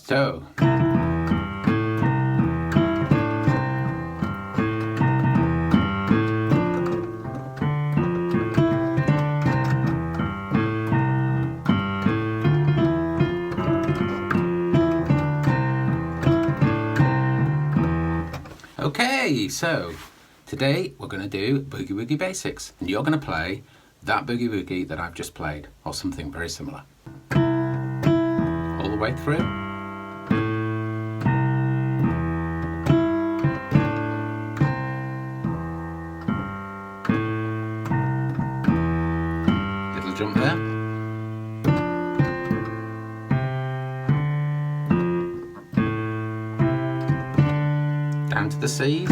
So, okay, so today we're going to do Boogie Woogie Basics, and you're going to play that Boogie Woogie that I've just played, or something very similar. All the way through. Little jump there. Down to the C's.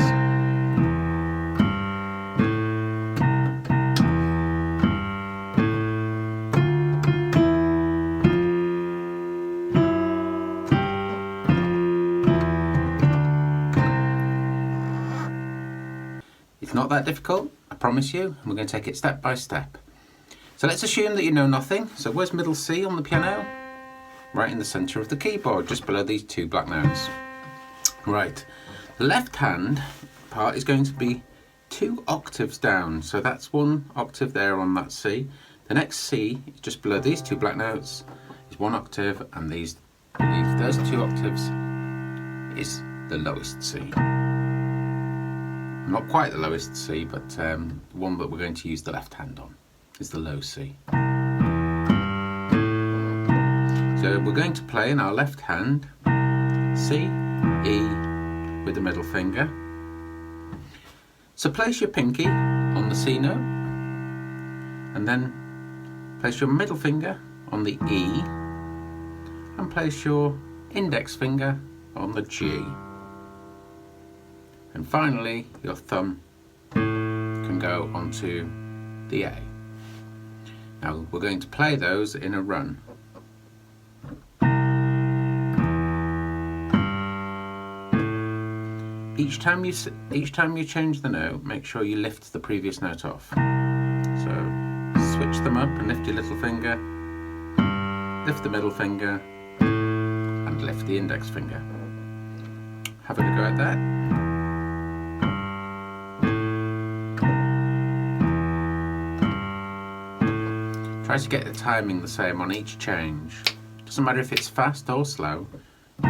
It's not that difficult, I promise you, and we're going to take it step by step. So let's assume that you know nothing. So where's middle C on the piano? Right in the centre of the keyboard, just below these two black notes. Right, the left hand part is going to be 2 octaves down, so that's 1 octave there on that C. The next C, just below these 2 black notes, is 1 octave, and those 2 octaves is the lowest C. Not quite the lowest C, but the one that we're going to use the left hand on is the low C. So we're going to play in our left hand C, E with the middle finger. So place your pinky on the C note, and then place your middle finger on the E, and place your index finger on the G. And finally, your thumb can go onto the A. Now we're going to play those in a run. Each time you change the note, make sure you lift the previous note off. So switch them up and lift your little finger, lift the middle finger, and lift the index finger. Having a go at that. Try to get the timing the same on each change. Doesn't matter if it's fast or slow, but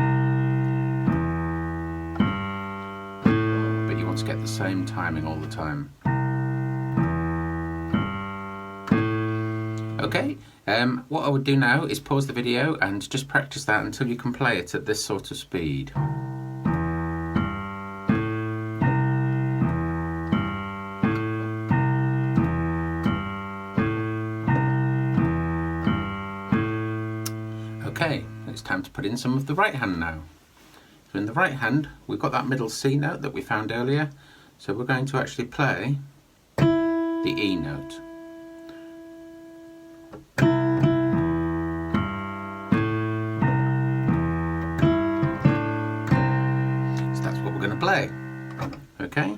you want to get the same timing all the time. Okay, what I would do now is pause the video and just practice that until you can play it at this sort of speed. Okay, it's time to put in some of the right hand now. So in the right hand, we've got that middle C note that we found earlier. So we're going to actually play the E note. So that's what we're going to play. Okay?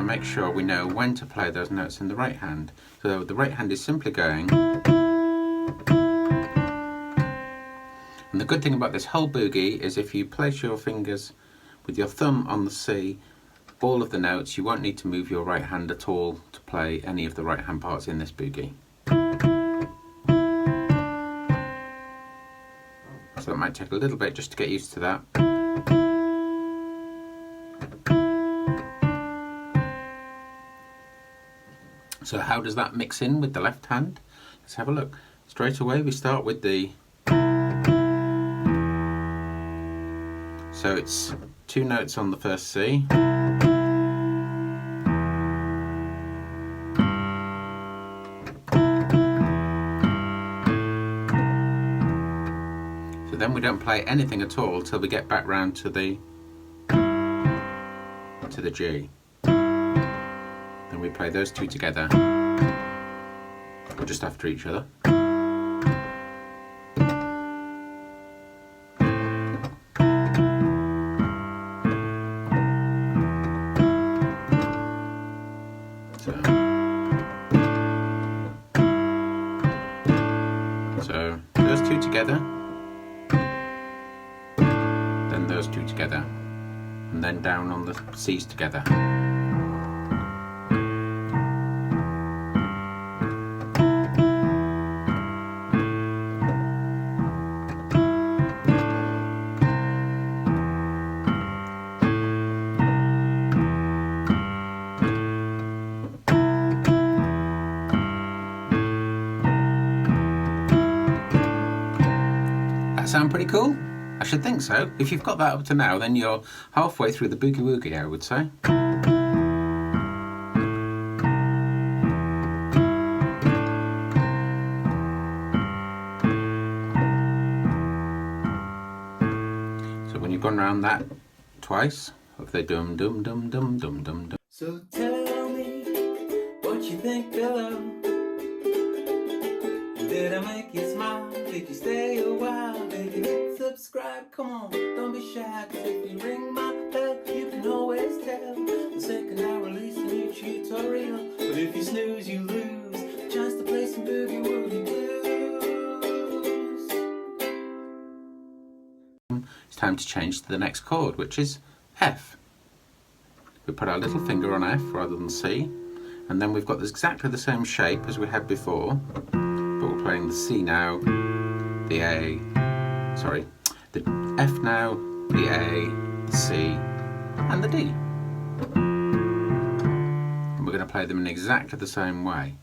Make sure we know when to play those notes in the right hand. So the right hand is simply going. And the good thing about this whole boogie is if you place your fingers with your thumb on the C, all of the notes, you won't need to move your right hand at all to play any of the right hand parts in this boogie. So it might take a little bit just to get used to that. So how does that mix in with the left hand? Let's have a look. Straight away we start with the... So it's 2 notes on the first C. So then we don't play anything at all till we get back round to the G. Then we play those 2 together, just after each other. So two together, then those two together, and then down on the C's together. Sound pretty cool? I should think so. If you've got that up to now, then you're halfway through the Boogie Woogie, I would say. So when you've gone around that twice, of the dum dum dum dum dum dum dum. So tell me what you think below. Did I make you smile? Did you stay a while? Did you hit subscribe? Come on, don't be shy, cause if you ring my bell, you can always tell the second I release a new tutorial. But if you snooze, you lose a chance to play some Boogie Woogie blues. It's time to change to the next chord, which is F. We put our little finger on F rather than C, and then we've got exactly the same shape as we had before, but we're playing the C now, the A, sorry, the F now, the A, the C, and the D. And we're going to play them in exactly the same way.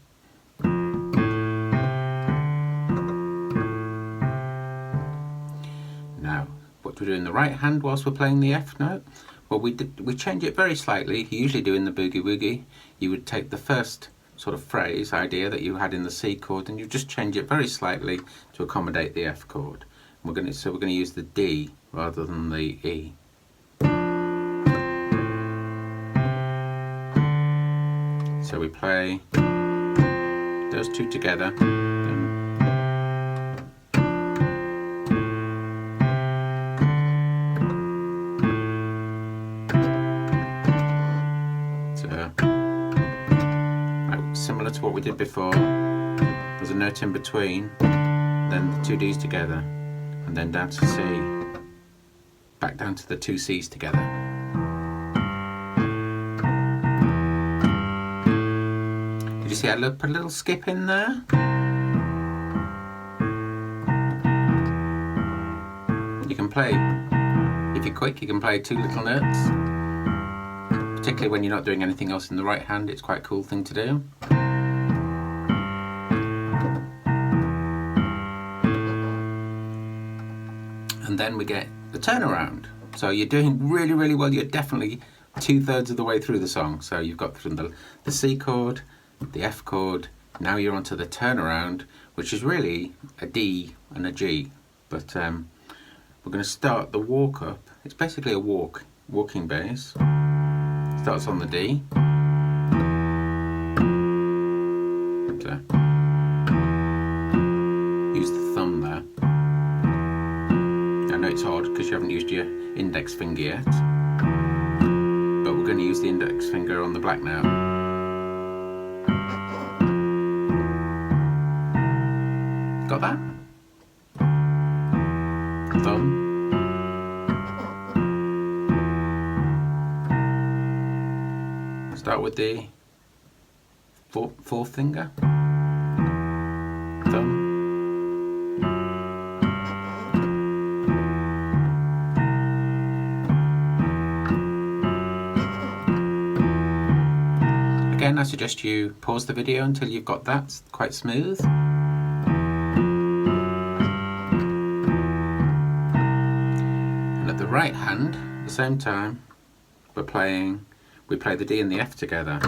Now, what do we do in the right hand whilst we're playing the F note? Well, we change it very slightly. You usually do in the Boogie Woogie. You would take the first sort of phrase, idea that you had in the C chord, and you just change it very slightly to accommodate the F chord. We're going to use the D rather than the E. So we play those two together. Similar to what we did before, there's a note in between, then the two Ds together, and then down to C, back down to the two Cs together. Did you see I put a little skip in there? You can play, if you're quick, you can play two little notes. Particularly when you're not doing anything else in the right hand, it's quite a cool thing to do. And then we get the turnaround. So you're doing really, really well. You're definitely 2/3 of the way through the song. So you've got from the C chord, the F chord, now you're onto the turnaround, which is really a D and a G. But we're going to start the walk up. It's basically a walking bass. Starts on the D. So, use the thumb there. I know it's odd because you haven't used your index finger yet, but we're going to use the index finger on the black note. Got that? Thumb. Start with the fourth finger, thumb, again I suggest you pause the video until you've got that quite smooth. And at the right hand, at the same time, we play the D and the F together.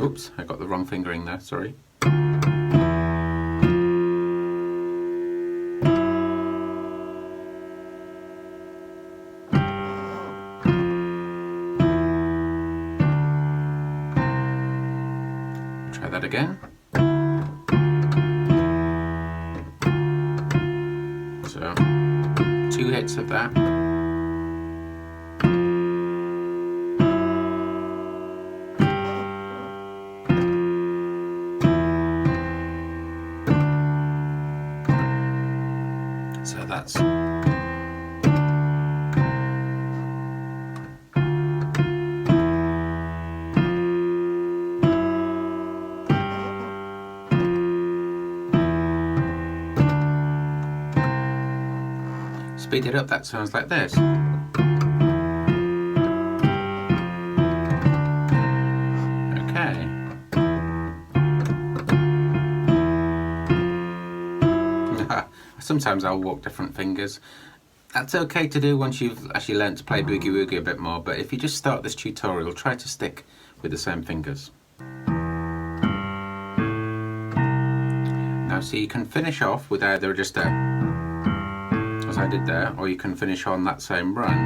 Oops, I got the wrong fingering there, sorry. Try that again. So, 2 hits of that. flats. Speed it up, that sounds like this. Okay. Sometimes I'll walk different fingers. That's okay to do once you've actually learnt to play Boogie Woogie a bit more, but if you just start this tutorial, try to stick with the same fingers. Now, so you can finish off with either just a, as I did there, or you can finish on that same run.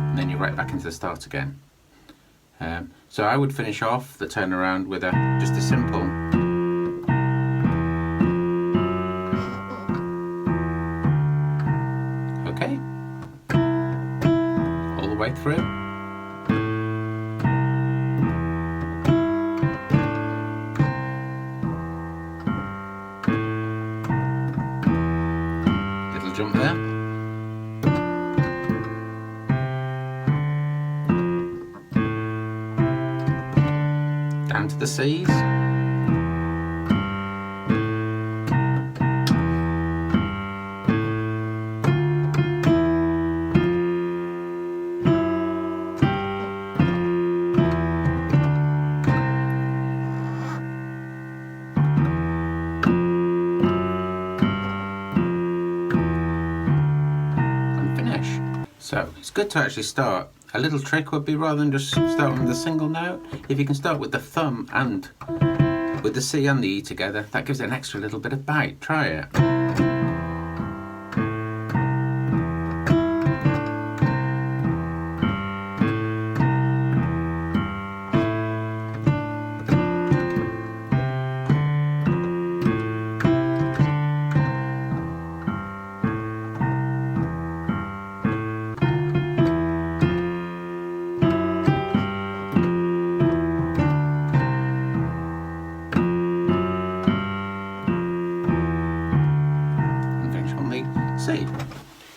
And then you're right back into the start again. So I would finish off the turnaround with just a simple. Okay. All the way through. Little jump there. Down to the C's. And finish. So it's good to actually start. A little trick would be, rather than just starting with a single note, if you can start with the thumb and with the C and the E together, that gives it an extra little bit of bite. Try it. See.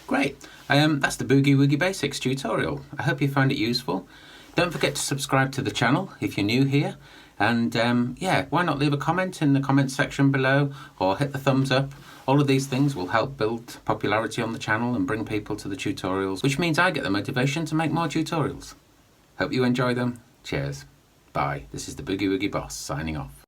Great. That's the Boogie Woogie Basics tutorial. I hope you found it useful. Don't forget to subscribe to the channel if you're new here. And yeah, why not leave a comment in the comment section below, or hit the thumbs up. All of these things will help build popularity on the channel and bring people to the tutorials, which means I get the motivation to make more tutorials. Hope you enjoy them. Cheers. Bye. This is the Boogie Woogie Boss signing off.